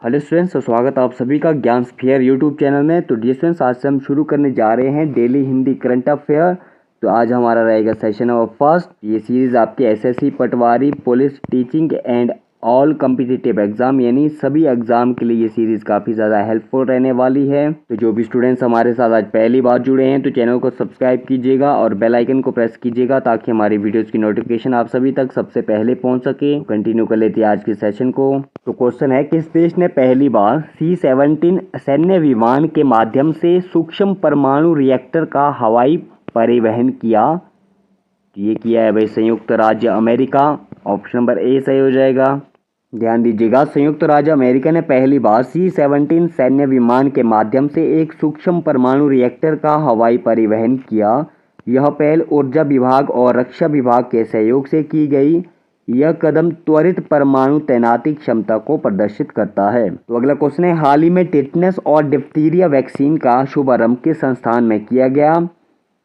Hello students, तो स्वागत है आप सभी का ज्ञान स्फीयर यूट्यूब चैनल में। तो डियर स्टूडेंट्स, आज से हम शुरू करने जा रहे हैं डेली हिंदी करंट अफेयर। तो आज हमारा रहेगा सेशन नंबर फर्स्ट। ये सीरीज़ आपके SSC, Patwari, police, teaching and all competitive exam यानी सभी एग्जाम के लिए ये सीरीज़ काफ़ी ज़्यादा हेल्पफुल रहने वाली है। तो जो भी स्टूडेंट्स हमारे साथ आज पहली बार जुड़े हैं तो चैनल को सब्सक्राइब कीजिएगा और बेल आइकन को प्रेस कीजिएगा ताकि हमारी वीडियोज़ की नोटिफिकेशन आप सभी तक सबसे पहले पहुँच सके। कंटिन्यू कर लेते हैं आज के सेशन को। तो क्वेश्चन है, किस देश ने पहली बार C-17 सैन्य विमान के माध्यम से सूक्ष्म परमाणु रिएक्टर का हवाई परिवहन किया? ये किया है भाई संयुक्त राज्य अमेरिका। ऑप्शन नंबर ए सही हो जाएगा। ध्यान दीजिएगा, संयुक्त राज्य अमेरिका ने पहली बार C-17 सैन्य विमान के माध्यम से एक सूक्ष्म परमाणु रिएक्टर का हवाई परिवहन किया। यह पहल ऊर्जा विभाग और रक्षा विभाग के सहयोग से की गई। यह कदम त्वरित परमाणु तैनाती क्षमता को प्रदर्शित करता है। तो अगला क्वेश्चन है, हाल ही में टेटनस और डिप्थीरिया वैक्सीन का शुभारंभ किस संस्थान में किया गया?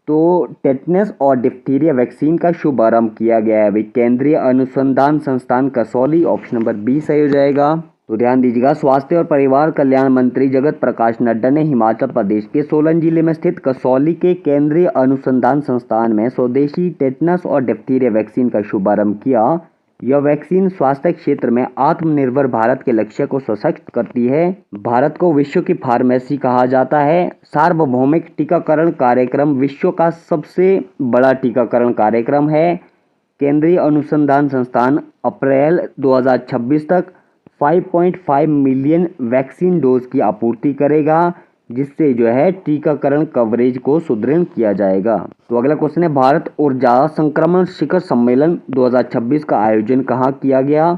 तो टेटनस और डिप्थीरिया वैक्सीन का शुभारंभ किया गया है भाई केंद्रीय अनुसंधान संस्थान कसौली। ऑप्शन नंबर बी सही हो जाएगा। तो ध्यान दीजिएगा, स्वास्थ्य और परिवार कल्याण मंत्री जगत प्रकाश नड्डा ने हिमाचल प्रदेश के सोलन जिले में स्थित कसौली के केंद्रीय अनुसंधान संस्थान में स्वदेशी टेटनस और डिप्थीरिया वैक्सीन का शुभारंभ किया। यह वैक्सीन स्वास्थ्य क्षेत्र में आत्मनिर्भर भारत के लक्ष्य को सशक्त करती है। भारत को विश्व की फार्मेसी कहा जाता है। सार्वभौमिक टीकाकरण कार्यक्रम विश्व का सबसे बड़ा टीकाकरण कार्यक्रम है। केंद्रीय अनुसंधान संस्थान अप्रैल 2026 तक 5.5 मिलियन वैक्सीन डोज की आपूर्ति करेगा, जिससे जो है टीकाकरण कवरेज को सुदृढ़ किया जाएगा। तो अगला क्वेश्चन है, भारत ऊर्जा संक्रमण शिखर सम्मेलन 2026 का आयोजन कहाँ किया गया?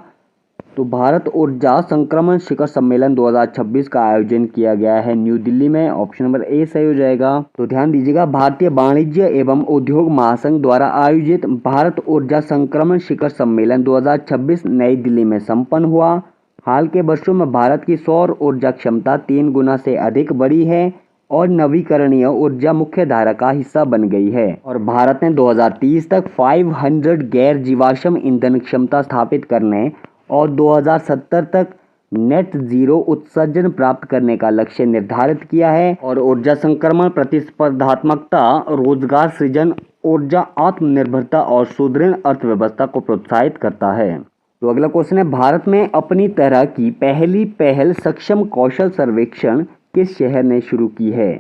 तो भारत ऊर्जा संक्रमण शिखर सम्मेलन 2026 का आयोजन किया गया है न्यू दिल्ली में। ऑप्शन नंबर ए सही हो जाएगा। तो ध्यान दीजिएगा, भारतीय वाणिज्य एवं उद्योग महासंघ द्वारा आयोजित भारत ऊर्जा संक्रमण शिखर सम्मेलन 2026 नई दिल्ली में संपन्न हुआ। हाल के वर्षों में भारत की सौर ऊर्जा क्षमता 3 गुना से अधिक बढ़ी है और नवीकरणीय ऊर्जा मुख्य धारा का हिस्सा बन गई है। और भारत ने 2030 तक 500 गैर जीवाश्म ईंधन क्षमता स्थापित करने और 2070 तक नेट जीरो उत्सर्जन प्राप्त करने का लक्ष्य निर्धारित किया है। और ऊर्जा संक्रमण प्रतिस्पर्धात्मकता, रोजगार सृजन, ऊर्जा आत्मनिर्भरता और सुदृढ़ अर्थव्यवस्था को प्रोत्साहित करता है। तो अगला क्वेश्चन है, भारत में अपनी तरह की पहली पहल सक्षम कौशल सर्वेक्षण किस शहर ने शुरू की है?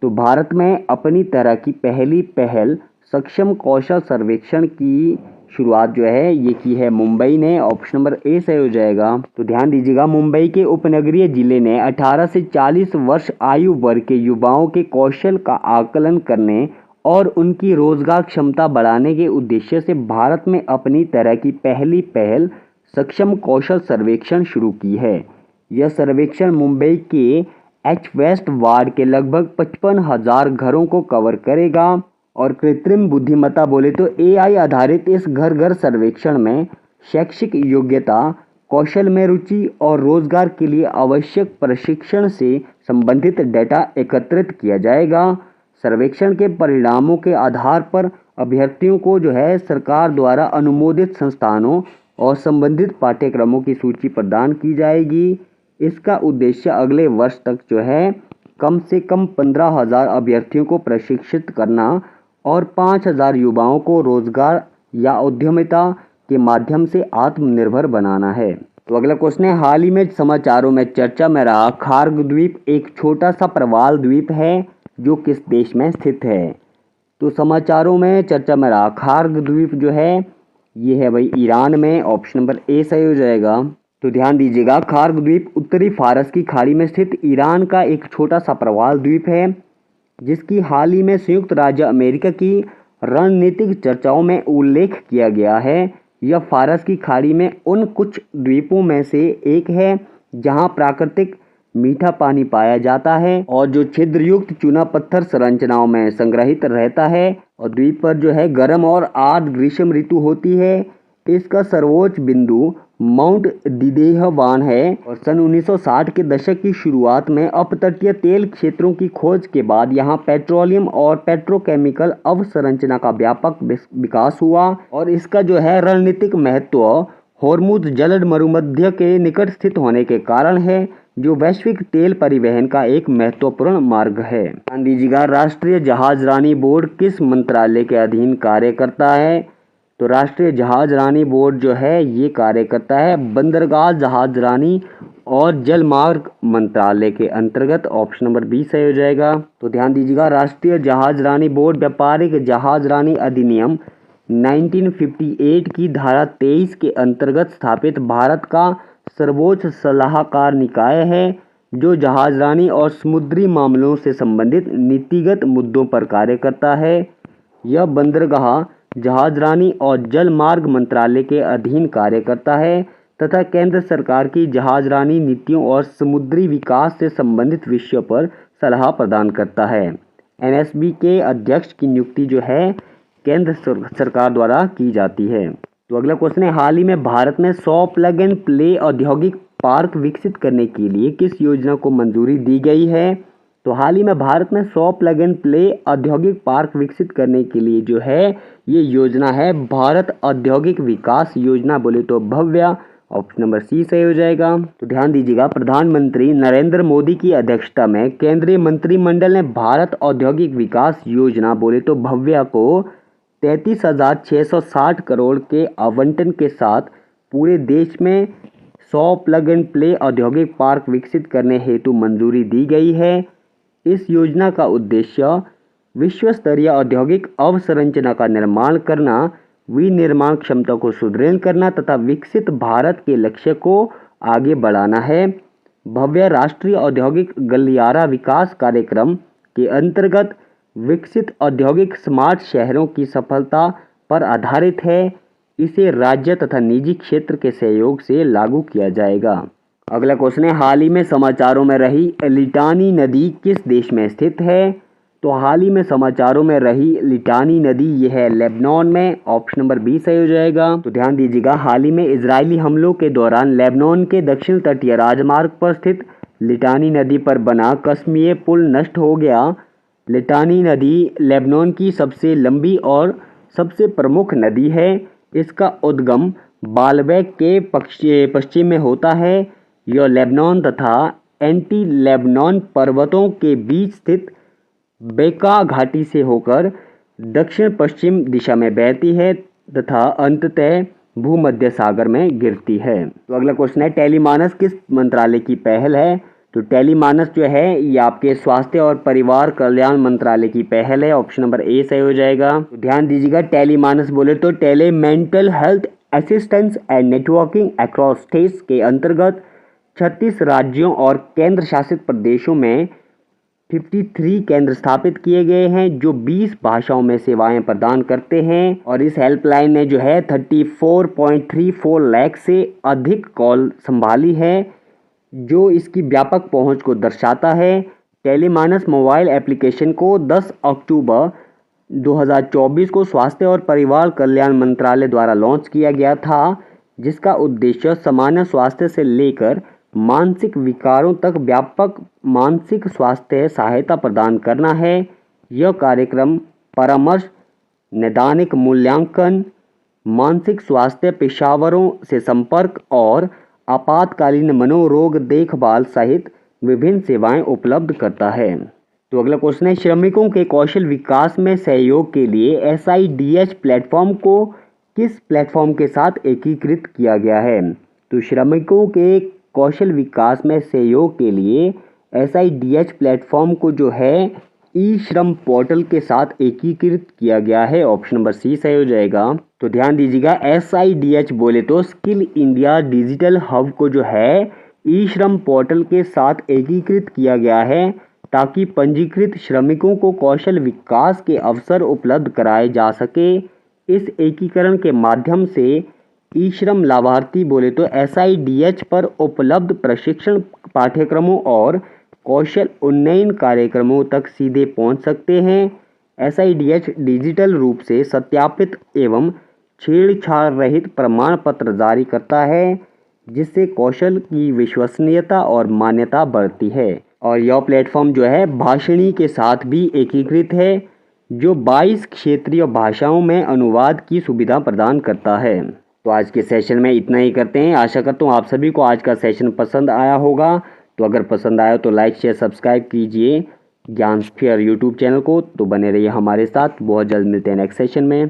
तो भारत में अपनी तरह की पहली पहल सक्षम कौशल सर्वेक्षण की शुरुआत जो है ये की है मुंबई ने। ऑप्शन नंबर ए सही हो जाएगा। तो ध्यान दीजिएगा, मुंबई के उपनगरीय जिले ने 18 से 40 वर्ष आयु वर्ग के युवाओं के कौशल का आकलन करने और उनकी रोजगार क्षमता बढ़ाने के उद्देश्य से भारत में अपनी तरह की पहली पहल सक्षम कौशल सर्वेक्षण शुरू की है। यह सर्वेक्षण मुंबई के एच वेस्ट वार्ड के लगभग 55,000 घरों को कवर करेगा। और कृत्रिम बुद्धिमत्ता बोले तो AI आधारित इस घर घर सर्वेक्षण में शैक्षिक योग्यता, कौशल में रुचि और रोजगार के लिए आवश्यक प्रशिक्षण से संबंधित डेटा एकत्रित किया जाएगा। सर्वेक्षण के परिणामों के आधार पर अभ्यर्थियों को जो है सरकार द्वारा अनुमोदित संस्थानों और संबंधित पाठ्यक्रमों की सूची प्रदान की जाएगी। इसका उद्देश्य अगले वर्ष तक जो है कम से कम 15,000 अभ्यर्थियों को प्रशिक्षित करना और 5,000 युवाओं को रोजगार या उद्यमिता के माध्यम से आत्मनिर्भर बनाना है। तो अगला क्वेश्चन है, हाल ही में समाचारों में चर्चा में रहा खार्ग द्वीप एक छोटा सा प्रवाल द्वीप है जो किस देश में स्थित है? तो समाचारों में चर्चा में रहा खार्ग द्वीप जो है ये है भाई ईरान में। ऑप्शन नंबर ए सही हो जाएगा। तो ध्यान दीजिएगा, खार्ग द्वीप उत्तरी फारस की खाड़ी में स्थित ईरान का एक छोटा सा प्रवाल द्वीप है जिसकी हाल ही में संयुक्त राज्य अमेरिका की रणनीतिक चर्चाओं में उल्लेख किया गया है। यह फारस की खाड़ी में उन कुछ द्वीपों में से एक है जहां प्राकृतिक मीठा पानी पाया जाता है और जो छिद्रयुक्त चूना पत्थर संरचनाओं में संग्रहित रहता है। और द्वीप पर जो है गर्म और आर्द्र ग्रीष्म ऋतु होती है। इसका सर्वोच्च बिंदु माउंट दिदेहवान है। और सन 1960 के दशक की शुरुआत में अपतटीय तेल क्षेत्रों की खोज के बाद यहाँ पेट्रोलियम और पेट्रोकेमिकल अवसंरचना का व्यापक विकास हुआ और इसका जो है रणनीतिक महत्व होर्मुज जलद मरुमध्य के निकट स्थित होने के कारण है, जो वैश्विक तेल परिवहन का एक महत्वपूर्ण मार्ग है। ध्यान दीजिएगा, राष्ट्रीय जहाजरानी बोर्ड किस मंत्रालय के अधीन कार्य करता है? तो राष्ट्रीय जहाजरानी बोर्ड जो है ये कार्य करता है बंदरगाह जहाजरानी और जलमार्ग मंत्रालय के अंतर्गत। ऑप्शन नंबर बी सही हो जाएगा। तो ध्यान दीजिएगा, राष्ट्रीय जहाजरानी बोर्ड व्यापारिक जहाजरानी अधिनियम 1958 की धारा 23 के अंतर्गत स्थापित भारत का सर्वोच्च सलाहकार निकाय है, जो जहाजरानी और समुद्री मामलों से संबंधित नीतिगत मुद्दों पर कार्य करता है। यह बंदरगाह जहाजरानी और जलमार्ग मंत्रालय के अधीन कार्य करता है तथा केंद्र सरकार की जहाजरानी नीतियों और समुद्री विकास से संबंधित विषयों पर सलाह प्रदान करता है। एनएसबी के अध्यक्ष की नियुक्ति जो है केंद्र सरकार द्वारा की जाती है। तो अगला क्वेश्चन है, हाल ही में भारत में 100 प्लग एंड प्ले औद्योगिक पार्क विकसित करने के लिए किस योजना को मंजूरी दी गई है? तो हाल ही में भारत में 100 प्लग एंड प्ले औद्योगिक पार्क विकसित करने के लिए जो है ये योजना है भारत औद्योगिक विकास योजना, बोले तो भव्य। ऑप्शन नंबर सी सही हो जाएगा। तो ध्यान दीजिएगा, प्रधानमंत्री नरेंद्र मोदी की अध्यक्षता में केंद्रीय मंत्रिमंडल ने भारत औद्योगिक विकास योजना, बोले तो भव्य को 33,660 करोड़ के आवंटन के साथ पूरे देश में 100 प्लग एंड प्ले औद्योगिक पार्क विकसित करने हेतु मंजूरी दी गई है। इस योजना का उद्देश्य विश्व स्तरीय औद्योगिक अवसंरचना का निर्माण करना, विनिर्माण क्षमता को सुदृढ़ करना तथा विकसित भारत के लक्ष्य को आगे बढ़ाना है। भव्य राष्ट्रीय औद्योगिक गलियारा विकास कार्यक्रम के अंतर्गत विकसित औद्योगिक स्मार्ट शहरों की सफलता पर आधारित है। इसे राज्य तथा निजी क्षेत्र के सहयोग से लागू किया जाएगा। अगला क्वेश्चन है, हाल ही में समाचारों में रही लिटानी नदी किस देश में स्थित है? तो हाल ही में समाचारों में रही लिटानी नदी यह है लेबनान में। ऑप्शन नंबर बी सही हो जाएगा। तो ध्यान दीजिएगा, हाल ही में इजरायली हमलों के दौरान लेबनान के दक्षिण तटीय राजमार्ग पर स्थित लिटानी नदी पर बना कस्मीय पुल नष्ट हो गया। लिटानी नदी लेबनान की सबसे लंबी और सबसे प्रमुख नदी है। इसका उद्गम बालबेक के पश्चिम में होता है। यह लेबनान तथा एंटी लेबनान पर्वतों के बीच स्थित बेका घाटी से होकर दक्षिण पश्चिम दिशा में बहती है तथा अंततः भूमध्य सागर में गिरती है। तो अगला क्वेश्चन है, टेलीमानस किस मंत्रालय की पहल है? तो टेलीमानस जो है ये आपके स्वास्थ्य और परिवार कल्याण मंत्रालय की पहल है। ऑप्शन नंबर ए सही हो जाएगा। तो ध्यान दीजिएगा, टेलीमानस बोले तो tele mental health assistance and networking across states के अंतर्गत 36 राज्यों और केंद्र शासित प्रदेशों में 53 केंद्र स्थापित किए गए हैं, जो 20 भाषाओं में सेवाएं प्रदान करते हैं। और इस हेल्पलाइन ने जो है 34.34 लाख से अधिक कॉल संभाली है, जो इसकी व्यापक पहुंच को दर्शाता है। टेलीमानस मोबाइल एप्लीकेशन को 10 अक्टूबर 2024 को स्वास्थ्य और परिवार कल्याण मंत्रालय द्वारा लॉन्च किया गया था, जिसका उद्देश्य सामान्य स्वास्थ्य से लेकर मानसिक विकारों तक व्यापक मानसिक स्वास्थ्य सहायता प्रदान करना है। यह कार्यक्रम परामर्श, नैदानिक मूल्यांकन, मानसिक स्वास्थ्य पेशेवरों से संपर्क और आपातकालीन मनोरोग देखभाल सहित विभिन्न सेवाएं उपलब्ध करता है। तो अगला क्वेश्चन है, श्रमिकों के कौशल विकास में सहयोग के लिए SIDH प्लेटफॉर्म को किस प्लेटफॉर्म के साथ एकीकृत किया गया है? तो श्रमिकों के कौशल विकास में सहयोग के लिए SIDH प्लेटफॉर्म को जो है ई श्रम पोर्टल के साथ एकीकृत किया गया है। ऑप्शन नंबर सी सही हो जाएगा। तो ध्यान दीजिएगा, SIDH बोले तो स्किल इंडिया डिजिटल हब को जो है ई श्रम पोर्टल के साथ एकीकृत किया गया है, ताकि पंजीकृत श्रमिकों को कौशल विकास के अवसर उपलब्ध कराए जा सके। इस एकीकरण के माध्यम से ई श्रम लाभार्थी बोले तो SIDH पर उपलब्ध प्रशिक्षण पाठ्यक्रमों और कौशल उन्नयन कार्यक्रमों तक सीधे पहुंच सकते हैं। SIDH डिजिटल रूप से सत्यापित एवं छेड़छाड़ रहित प्रमाण पत्र जारी करता है, जिससे कौशल की विश्वसनीयता और मान्यता बढ़ती है। और यह प्लेटफॉर्म जो है भाषिणी के साथ भी एकीकृत है, जो 22 क्षेत्रीय भाषाओं में अनुवाद की सुविधा प्रदान करता है। तो आज के सेशन में इतना ही करते हैं। आशा करता हूँ आप सभी को आज का सेशन पसंद आया होगा। तो अगर पसंद आया तो लाइक शेयर सब्सक्राइब कीजिए ज्ञान स्फीयर यूट्यूब चैनल को। तो बने रहिए हमारे साथ, बहुत जल्द मिलते हैं नेक्स्ट सेशन में।